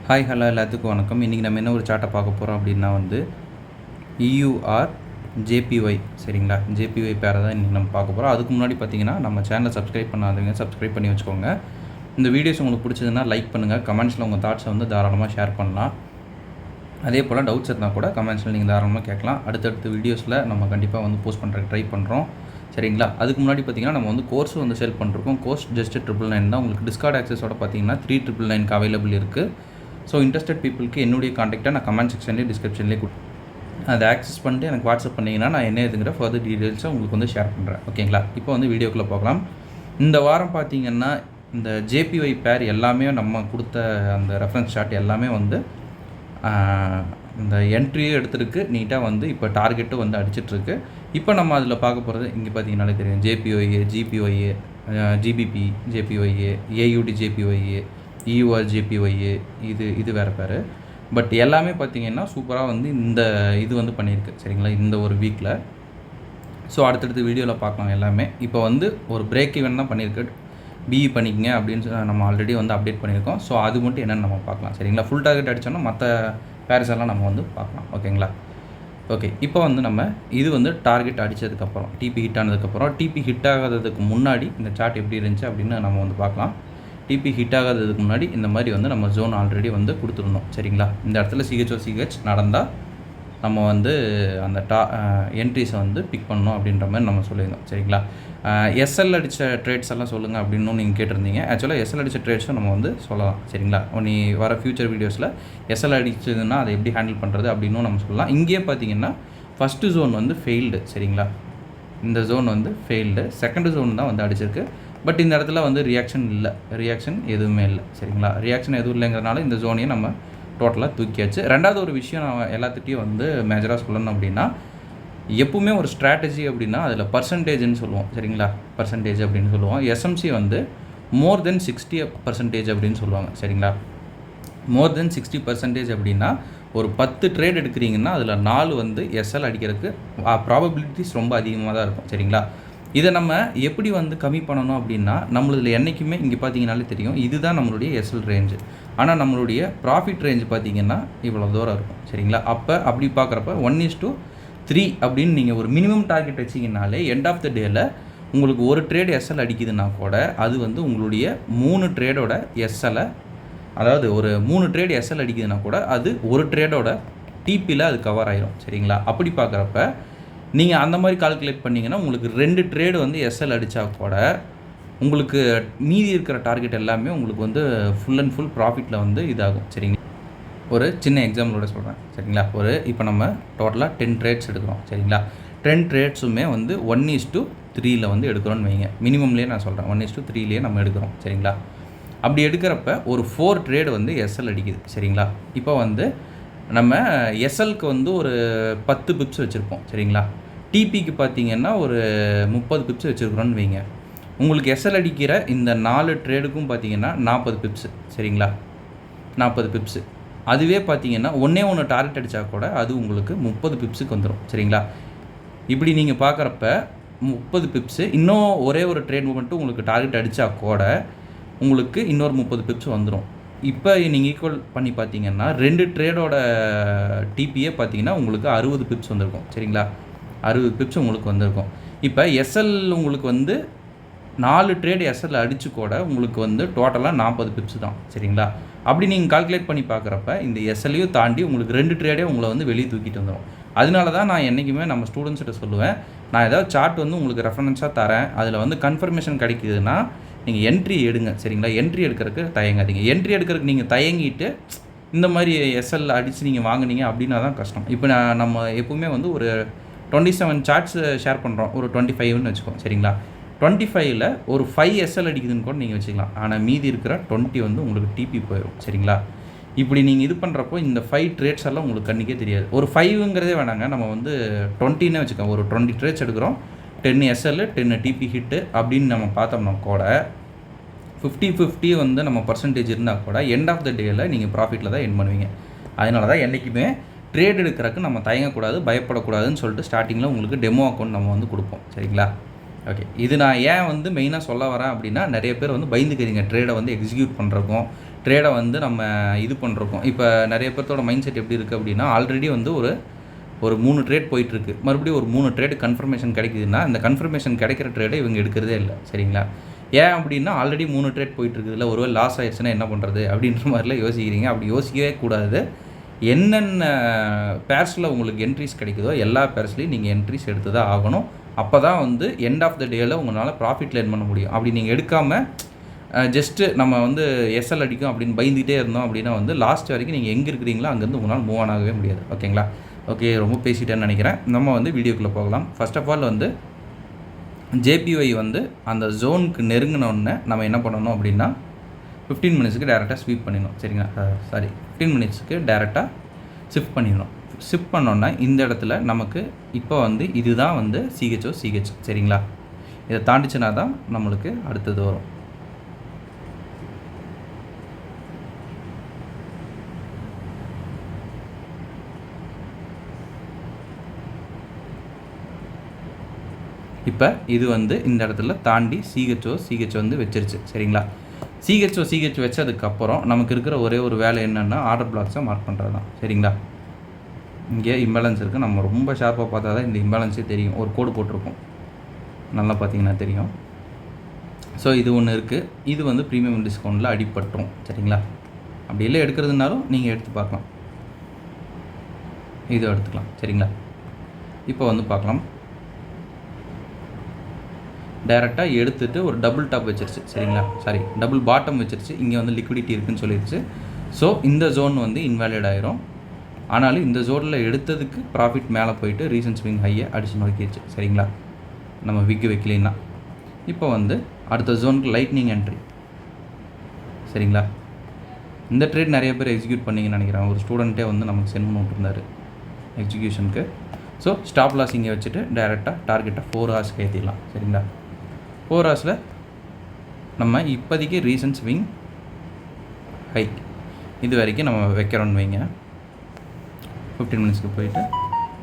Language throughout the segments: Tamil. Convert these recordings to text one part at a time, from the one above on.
ஹாய் ஹலோ எல்லாத்துக்கும் வணக்கம். இன்றைக்கி நம்ம என்ன ஒரு சார்ட்டை பார்க்க போகிறோம் அப்படின்னா EUR JPY சரிங்களா. JPY பேரை தான் இன்றைக்கி நம்ம பார்க்க போகிறோம். அதுக்கு முன்னாடி பார்த்தீங்கன்னா நம்ம சேனலை சப்ஸ்கிரைப் பண்ணாதவங்க சப்ஸ்கிரைப் பண்ணி வச்சுக்கோங்க. இந்த வீடியோஸ் உங்களுக்கு பிடிச்சதுன்னா லைக் பண்ணுங்கள். கமெண்ட்ஸில் உங்கள் தாட்ஸை தாராளமாக ஷேர் பண்ணலாம். அதே போல் டவுட்ஸ் இருந்தால் கூட கமெண்ட்ஸில் நீங்கள் தாராளமாக கேட்கலாம். அடுத்தடுத்த வீடியோஸில் நம்ம கண்டிப்பாக போஸ்ட் பண்ணுறதுக்கு ட்ரை பண்ணுறோம் சரிங்களா. அதுக்கு முன்னாடி பார்த்தீங்கன்னா நம்ம கோர்ஸ் சேல் பண்ணுறோம். கோர்ஸ் ஜஸ்ட் 999 தான். உங்களுக்கு டிஸ்கார்ட் ஆக்சஸோட பார்த்தீங்கன்னா 3999 அவைலபிள் இருக்குது. ஸோ இன்ட்ரெஸ்டட் பீப்புளுக்கு என்னுடைய காண்டாக்டை நான் கமெண்ட் செக்ஷன்லேயே டிஸ்கிரிப்ஷன்லேயே அதை ஆக்சஸ் பண்ணிட்டு எனக்கு வாட்ஸ்அப் பண்ணிங்கன்னா நான் என்ன எதுங்கிற ஃபர்தர் டீட்டெயில்ஸை உங்களுக்கு ஷேர் பண்ணுறேன். ஓகேங்களா. இப்போ வீடியோக்குள்ளே போகலாம். இந்த வாரம் பார்த்தீங்கன்னா இந்த JPY பேர் எல்லாமே நம்ம கொடுத்த அந்த ரெஃபரன்ஸ் சார்ட் எல்லாமே இந்த என்ட்ரியே எடுத்துருக்கு நீட்டாக இப்போ டார்கெட்டும் அடிச்சிட்ருக்கு. இப்போ நம்ம அதில் பார்க்க போகிறது இங்கே பார்த்தீங்கன்னாலே தெரியும். JPY, GPY, GBP, JPY, AUD JPY, EUR JPY, இது வேறு பேர். பட் எல்லாமே பார்த்தீங்கன்னா சூப்பராக இந்த இது பண்ணியிருக்கு சரிங்களா இந்த ஒரு வீக்கில். ஸோ அடுத்தடுத்த வீடியோவில் பார்க்கலாம் எல்லாமே. இப்போ ஒரு பிரேக் ஈவன் தான் பண்ணியிருக்கு. BE பண்ணிக்கங்க அப்படின்னு நம்ம ஆல்ரெடி அப்டேட் பண்ணியிருக்கோம். ஸோ அது மட்டும் என்னென்னு நம்ம பார்க்கலாம் சரிங்களா. ஃபுல் டார்கெட் அடித்தோன்னா மற்ற பேர்ஸ் எல்லாம் நம்ம பார்க்கலாம். ஓகேங்களா. ஓகே, இப்போ நம்ம இது டார்கெட் அடித்ததுக்கப்புறம் TP ஹிட் ஆனதுக்கப்புறம் TP ஹிட் ஆகாததுக்கு முன்னாடி இந்த சார்ட் எப்படி இருந்துச்சு அப்படின்னு நம்ம பார்க்கலாம். TP ஹிட் ஆகாததுக்கு முன்னாடி இந்த மாதிரி நம்ம ஜோன் ஆல்ரெடி கொடுத்துருந்தோம் சரிங்களா. இந்த இடத்துல CH நடந்தால் நம்ம அந்த என்ட்ரிஸை பிக் பண்ணணும் அப்படின்ற மாதிரி நம்ம சொல்லியிருந்தோம் சரிங்களா. SL அடித்த ட்ரேட்ஸ் எல்லாம் சொல்லுங்கள் அப்படின்னு நீங்கள் கேட்டிருந்தீங்க. ஆக்சுவலாக SL அடித்த ட்ரேட்ஸும் நம்ம சொல்லலாம் சரிங்களா. நீ வர ஃபியூச்சர் வீடியோஸில் SL அடிச்சதுன்னா அதை எப்படி ஹேண்டில் பண்ணுறது அப்படின்னும் நம்ம சொல்லலாம். இங்கேயே பார்த்தீங்கன்னா ஃபஸ்ட்டு ஜோன் ஃபெயில்டு சரிங்களா. இந்த ஜோன் ஃபெயில்டு. செகண்ட் ஜோன் தான் அடிச்சிருக்கு. பட் இந்த இடத்துல ரியாக்ஷன் எதுவுமே இல்லை சரிங்களா. ரியாக்ஷன் எதுவும் இல்லைங்கிறதுனால இந்த ஜோனையும் நம்ம டோட்டலாக தூக்கியாச்சு. ரெண்டாவது ஒரு விஷயம் நான் எல்லாத்துட்டையும் மேஜராக சொல்லணும் அப்படின்னா, எப்பவுமே ஒரு ஸ்ட்ராட்டஜி அப்படின்னா அதில் பர்சன்டேஜ்னு சொல்லுவோம் சரிங்களா. பர்சன்டேஜ் அப்படின்னு சொல்லுவோம். SMC மோர் தென் 60% அப்படின்னு சொல்லுவாங்க சரிங்களா. மோர் தென் 60% அப்படின்னா ஒரு 10 ட்ரேட் எடுக்கிறீங்கன்னா அதில் 4 SL அடிக்கிறதுக்கு ப்ராபபிலிட்டிஸ் ரொம்ப அதிகமாக தான் இருக்கும் சரிங்களா. இதை நம்ம எப்படி கம்மி பண்ணணும் அப்படின்னா, நம்மளதில் என்றைக்குமே இங்கே பார்த்தீங்கன்னாலே தெரியும் இதுதான் நம்மளுடைய SL ரேஞ்சு. ஆனால் நம்மளுடைய ப்ராஃபிட் ரேஞ்சு பார்த்தீங்கன்னா இவ்வளோ தூரம் இருக்கும் சரிங்களா. அப்படி பார்க்குறப்ப 1:3 அப்படின்னு நீங்கள் ஒரு மினிமம் டார்கெட் வச்சிங்கனாலே எண்ட் ஆஃப் த டேயில் உங்களுக்கு ஒரு ட்ரேட் SL அடிக்குதுன்னா கூட அது உங்களுடைய 3 ட்ரேடோட SLஐ, அதாவது ஒரு 3 ட்ரேட் SL அடிக்குதுன்னா கூட அது ஒரு ட்ரேடோட TPயில் அது கவர் ஆயிரும் சரிங்களா. அப்படி பார்க்குறப்ப நீங்கள் அந்த மாதிரி கால்குலேட் பண்ணிங்கன்னா உங்களுக்கு 2 ட்ரேடு SL அடித்தா கூட உங்களுக்கு மீதி இருக்கிற டார்கெட் எல்லாமே உங்களுக்கு ஃபுல் அண்ட் ஃபுல் ப்ராஃபிட்டில் இதாகும் சரிங்களா. ஒரு சின்ன எக்ஸாம்பிளோட சொல்கிறேன் சரிங்களா. இப்போ நம்ம டோட்டலாக 10 ட்ரேட்ஸ் எடுக்கிறோம் சரிங்களா. 10 ட்ரேட்ஸுமே 1:3 எடுக்கிறோன்னு வைங்க. மினிமம்லேயே நான் சொல்கிறேன் 1:3 நம்ம எடுக்கிறோம் சரிங்களா. அப்படி எடுக்கிறப்ப ஒரு 4 ட்ரேடு SL அடிக்குது சரிங்களா. இப்போ நம்ம SLக்கு ஒரு 10 பிப்ஸ் வச்சுருப்போம் சரிங்களா. TPக்கு பார்த்தீங்கன்னா ஒரு 30 பிப்ஸ் வச்சுருக்குறோன்னு வைங்க. உங்களுக்கு SL அடிக்கிற இந்த 4 ட்ரேடுக்கும் பார்த்தீங்கன்னா 40 பிப்ஸு சரிங்களா. 40 பிப்ஸு. அதுவே பார்த்தீங்கன்னா ஒன்று டார்கெட் அடித்தா கூட அது உங்களுக்கு 30 பிப்ஸுக்கு வந்துடும் சரிங்களா. இப்படி நீங்கள் பார்க்குறப்ப 30 பிப்ஸு இன்னும் ஒரே ஒரு ட்ரேட் மட்டும் உங்களுக்கு டார்கெட் அடித்தா கூட உங்களுக்கு இன்னொரு 30 பிப்ஸ் வந்துடும். இப்போ நீங்கள் ஈக்குவல் பண்ணி பார்த்தீங்கன்னா 2 ட்ரேடோட TPயே பார்த்தீங்கன்னா உங்களுக்கு 60 பிப்ஸ் வந்திருக்கும் சரிங்களா. 60 பிப்ஸ் உங்களுக்கு வந்திருக்கும். இப்போ SL உங்களுக்கு 4 ட்ரேடு SL அடித்து கூட உங்களுக்கு டோட்டலாக 40 பிப்ஸ் தான் சரிங்களா. அப்படி நீங்கள் கால்குலேட் பண்ணி பார்க்குறப்ப இந்த SLையும் தாண்டி உங்களுக்கு 2 ட்ரேடே உங்களை வெளியே தூக்கிட்டு வந்துடும். அதனால தான் நான் என்றைக்குமே நம்ம ஸ்டூடெண்ட்ஸ்கிட்ட சொல்லுவேன், நான் ஏதாவது சார்ட் உங்களுக்கு ரெஃபரன்ஸாக தரேன், அதில் கன்ஃபர்மேஷன் கிடைக்குதுன்னா நீங்கள் என்ட்ரி எடுங்க சரிங்களா. என்ட்ரி எடுக்கிறதுக்கு தயங்காதீங்க. என்ட்ரி எடுக்கிறதுக்கு நீங்கள் தயங்கிட்டு இந்த மாதிரி SL அடித்து நீங்கள் வாங்கினீங்க அப்படின்னா தான் கஷ்டம். இப்போ நம்ம எப்பவுமே ஒரு 27 சார்ட்ஸ் ஷேர் பண்ணுறோம். ஒரு 25ன்னு வச்சுக்கோம் சரிங்களா. 25ல் ஒரு 5 SL அடிக்குதுன்னு கூட நீங்கள் வச்சுக்கலாம். ஆனால் மீதி இருக்கிற 20 உங்களுக்கு TP போயிடும் சரிங்களா. இப்படி நீங்கள் இது பண்ணுறப்போ இந்த 5 ட்ரேட்ஸ் எல்லாம் உங்களுக்கு கண்ணுக்கே தெரியாது. ஒரு 5ங்கிறதே வேணாங்க, நம்ம 20ன்னு வச்சுக்கோங்க. ஒரு 20 ட்ரேட்ஸ் எடுக்கிறோம், 10 SL 10 TP ஹிட்டு அப்படின்னு நம்ம பார்த்தோம்னா கூட 50-50 நம்ம பர்சன்டேஜ் இருந்தால் கூட எண்ட் ஆஃப் த டேயில் நீங்கள் ப்ராஃபிட்டில் தான் என் பண்ணுவீங்க. அதனால தான் என்றைக்குமே ட்ரேட் எடுக்கிறதுக்கு நம்ம தயங்கக்கூடாது, பயப்படக்கூடாதுன்னு சொல்லிட்டு ஸ்டார்டிங்கில் உங்களுக்கு டெமோ அக்கௌண்ட் நம்ம கொடுப்போம் சரிங்களா. ஓகே, இது நான் ஏன் மெயினாக சொல்ல வரேன் அப்படின்னா, நிறைய பேர் பயந்துக்கிறீங்க ட்ரேடை எக்ஸிக்யூட் பண்ணுறக்கும் ட்ரேடை வந்து நம்ம இது பண்ணுறோம். இப்போ நிறைய பேர்த்தோட மைண்ட் செட் எப்படி இருக்குது அப்படின்னா, ஆல்ரெடி வந்து ஒரு 3 ட்ரேட் போயிட்டுருக்கு, மறுபடியும் ஒரு 3 ட்ரேடு கன்ஃபர்மேஷன் கிடைக்குதுன்னா இந்த கன்ஃபர்மேஷன் கிடைக்கிற ட்ரேடை இவங்க எடுக்கிறதே இல்லை. சரிங்களா? ஏன் அப்படின்னா ஆல்ரெடி 3 ட்ரேட் போயிட்டுருக்குதுல, ஒருவேளை லாஸ் ஆயிடுச்சுன்னா என்ன பண்ணுறது அப்படின்ற மாதிரிலாம் யோசிக்கிறீங்க. அப்படி யோசிக்கவே கூடாது. என்னென்ன பேர்ஸில் உங்களுக்கு என்ட்ரிஸ் கிடைக்குதோ எல்லா பேர்ஸ்லையும் நீங்கள் என்ட்ரிஸ் எடுத்து தான் ஆகணும். அப்போ தான் வந்து எண்ட் ஆஃப் த டேயில் உங்களால் ப்ராஃபிட் லேர்ன் பண்ண முடியும். அப்படி நீங்கள் எடுக்காமல் ஜஸ்ட்டு நம்ம வந்து எஸ்எல் அடிக்கும் அப்படின்னு பயந்துகிட்டே இருந்தோம் அப்படின்னா வந்து லாஸ்ட் வரைக்கும் நீங்கள் எங்கே இருக்கிறீங்களோ அங்கேருந்து உங்களால் மூவ் ஆன் ஆகவே முடியாது. ஓகேங்களா? ஓகே, ரொம்ப பேசிட்டேன்னு நினைக்கிறேன். நம்ம வந்து வீடியோக்குள்ளே போகலாம். ஃபர்ஸ்ட் ஆஃப் ஆல் வந்து ஜேபிஒய் வந்து அந்த ஜோனுக்கு நெருங்கினோடனே நம்ம என்ன பண்ணணும் அப்படின்னா 15 மினிட்ஸுக்கு டேரெக்டாக ஸ்வீப் பண்ணிடணும். சரிங்களா? 15 மினிட்ஸுக்கு டேரெக்டாக ஷிஃப்ட் பண்ணிடணும். ஷிஃப்ட் பண்ணோன்னா இந்த இடத்துல நமக்கு இப்போ வந்து இதுதான் வந்து சிஹெச். சரிங்களா? இதை தாண்டிச்சுனா தான் நம்மளுக்கு அடுத்தது வரும். இப்போ இது வந்து இந்த இடத்துல தாண்டி சிஹெச் வந்து வச்சிருச்சு. சரிங்களா? சிஹெச் வச்சதுக்கப்புறம் நமக்கு இருக்கிற ஒரே ஒரு வேலை என்னென்னா ஆர்டர் பிளாக்ஸை மார்க் பண்ணுறது தான். சரிங்களா? இங்கே இம்பேலன்ஸ் இருக்குது. நம்ம ரொம்ப ஷார்ப்பாக பார்த்தா தான் இந்த இம்பேலன்ஸே தெரியும். ஒரு கோடு போட்டிருக்கோம், நல்லா பார்த்தீங்கன்னா தெரியும். ஸோ இது ஒன்று இருக்குது. இது வந்து ப்ரீமியம் டிஸ்கவுண்ட்டில் அடிபட்டுரும். சரிங்களா? அப்படி இல்லை எடுக்கிறதுனாலும் நீங்கள் எடுத்து பார்க்கலாம். இதை எடுத்துக்கலாம். சரிங்களா? இப்போ வந்து பார்க்கலாம். டைரெக்டாக எடுத்துகிட்டு ஒரு டபுள் டாப் வச்சிருச்சு. சரிங்களா? டபுள் பாட்டம் வச்சிருச்சு. இங்கே வந்து லிக்விடிட்டி இருக்குதுன்னு சொல்லிடுச்சு. ஸோ இந்த ஜோன் வந்து இன்வேலிட் ஆயிரும். ஆனாலும் இந்த ஜோனில் எடுத்ததுக்கு ப்ராஃபிட் மேலே போயிட்டு ரீசன்ட் ஸ்விங் ஹையை அடிச்சு நோக்கிடுச்சு. சரிங்களா? நம்ம விக்கு வைக்கலைன்னா இப்போ வந்து அடுத்த ஜோனுக்கு லைட்னிங் என்ட்ரி. சரிங்களா? இந்த ட்ரேட் நிறைய பேர் எக்ஸிக்யூட் பண்ணிங்கன்னு நினைக்கிறேன். ஒரு ஸ்டூடெண்ட்டே வந்து நமக்கு சென்ட் பண்ணி விட்டுருந்தார் எக்ஸிக்யூஷனுக்கு. ஸோ ஸ்டாப் லாஸ் இங்கே வச்சுட்டு டைரெக்டாக டார்கெட்டை 4 ஹவர்ஸ்க்கு ஏற்றிடலாம். சரிங்களா? 4 ஹவர்ஸில் நம்ம இப்போதைக்கு ரீசன்ட் ஸ்விங் ஹை இது வரைக்கும் நம்ம வைக்கிறோன்னு வைங்க. 15 மினிட்ஸ்க்கு போயிட்டு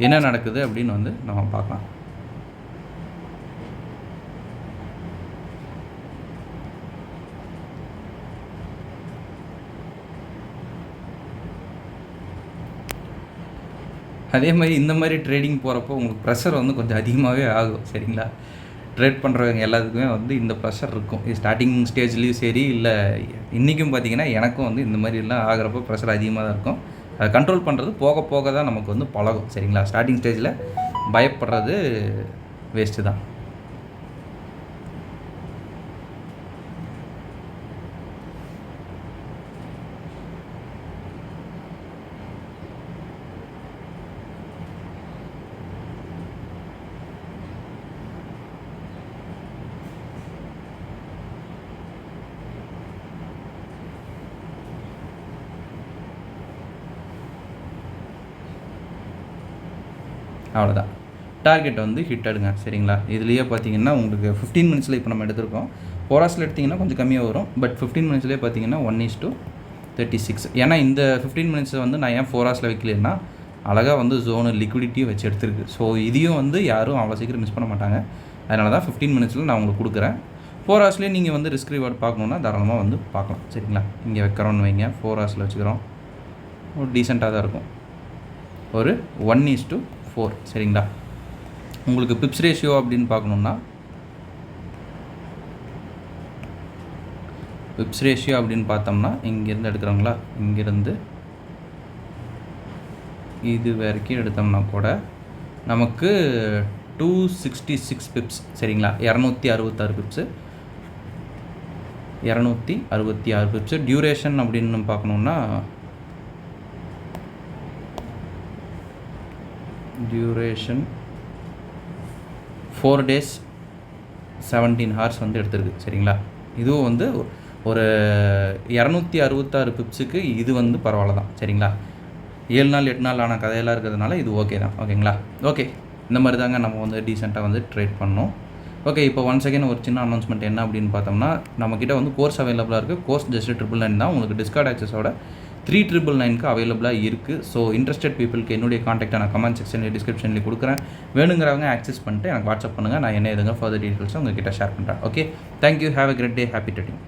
என்ன நடக்குது அப்படின்னு வந்து நம்ம பார்க்கலாம். அதே மாதிரி இந்த மாதிரி ட்ரேடிங் போகிறப்போ உங்களுக்கு ப்ரெஷர் வந்து கொஞ்சம் அதிகமாகவே ஆகும். சரிங்களா? ட்ரேட் பண்ணுறவங்க எல்லாத்துக்குமே வந்து இந்த ப்ரெஷர் இருக்கும். ஸ்டார்டிங் ஸ்டேஜ்லேயும் சரி, இல்லை இன்றைக்கும் பார்த்திங்கன்னா எனக்கும் வந்து இந்த மாதிரிலாம் ஆகிறப்போ ப்ரெஷர் அதிகமாக தான் இருக்கும். அதை கண்ட்ரோல் பண்ணுறது போக போக தான் நமக்கு வந்து பழகும். சரிங்களா? ஸ்டார்டிங் ஸ்டேஜில் பயப்படுறது வேஸ்ட்டு தான். அவ்வளோதான். டார்கெட் வந்து ஹிட் எடுங்க. சரிங்களா? இதுலேயே பார்த்தீங்கன்னா உங்களுக்கு 15 மினிட்ஸில் இப்போ நம்ம எடுத்திருக்கோம். 4 ஹவர்ஸில் எடுத்திங்கன்னா கொஞ்சம் கம்மியாக வரும். பட் 15 மினிட்ஸ்லேயே பார்த்தீங்கன்னா 1:36. ஏன்னா இந்த 15 மினிட்ஸை வந்து நான் ஏன் 4 ஹவர்ஸில் வைக்கலன்னா அழகாக வந்து ஜோனு லிக்விடிட்டியும் வச்சு எடுத்துருக்கு. ஸோ இதையும் வந்து யாரும் அவ்வளோ சீக்கிரம் மிஸ் பண்ண மாட்டாங்க. அதனால தான் 15 மினிட்ஸில் நான் உங்களுக்கு கொடுக்குறேன். 4 ஹவர்ஸ்லேயே நீங்கள் வந்து ரிஸ்க் ரிவார்ட் பார்க்கணுன்னா தாராளமாக வந்து பார்க்கலாம். சரிங்களா? இங்கே வைக்கிறோன்னு வைங்க. 4 ஹவர்ஸில் வச்சுக்கிறோம். ஒரு டீசெண்டாக தான் இருக்கும். ஒரு 1:4. சரிங்களா? உங்களுக்கு பிப்ஸ் ரேஷியோ அப்படின்னு பார்க்கணுன்னா பிப்ஸ் ரேஷியோ அப்படின்னு பார்த்தோம்னா இங்கேருந்து எடுக்கிறோங்களா, இங்கேருந்து இது வரைக்கும் எடுத்தோம்னா கூட நமக்கு 266 பிப்ஸ். சரிங்களா? 266 பிப்ஸு, 266 பிப்ஸு. டியூரேஷன் அப்படின்னு பார்க்கணுன்னா டியூரேஷன் 4 days 17 hours வந்து எடுத்துருக்கு. சரிங்களா? இதுவும் வந்து ஒரு 266 பிப்ஸுக்கு இது வந்து பரவாயில்ல தான். சரிங்களா? 7 நாள் 8 நாள் ஆன கதையெல்லாம் இருக்கிறதுனால இது ஓகே தான். ஓகேங்களா? ஓகே, இந்த மாதிரி தாங்க நம்ம வந்து டீசெண்டாக வந்து ட்ரேட் பண்ணோம். ஓகே, இப்போ ஒன்ஸ் அகைன் ஒரு சின்ன அனௌன்ஸ்மெண்ட் என்ன அப்படின்னு பார்த்தோம்னா, நம்மக்கிட்ட வந்து கோர்ஸ் அவைலபிளாக இருக்குது. கோர்ஸ் ஜஸ்ட் 999 தான். உங்களுக்கு டிஸ்கார்ட் ஆக்சஸோட 3999க்கு அவைலபிளாக இருக்குது. ஸோ இன்ட்ரெஸ்டட் பீப்புளுக்கு என்னுடைய காண்டாக்டை நான் கமெண்ட் செக்ஷனில் டிஸ்கிரிப்ஷனில் கொடுக்குறேன். வேணுங்கிறவங்க ஆக்சஸ் பண்ணிட்டு எனக்கு வாட்ஸ்அப் பண்ணுங்கள். நான் என்ன எதுங்க ஃபர்தர் டீட்டெயில்ஸை உங்கள்கிட்ட ஷேர் பண்ணுறேன். Okay, thank you. Have a great day. Happy trading.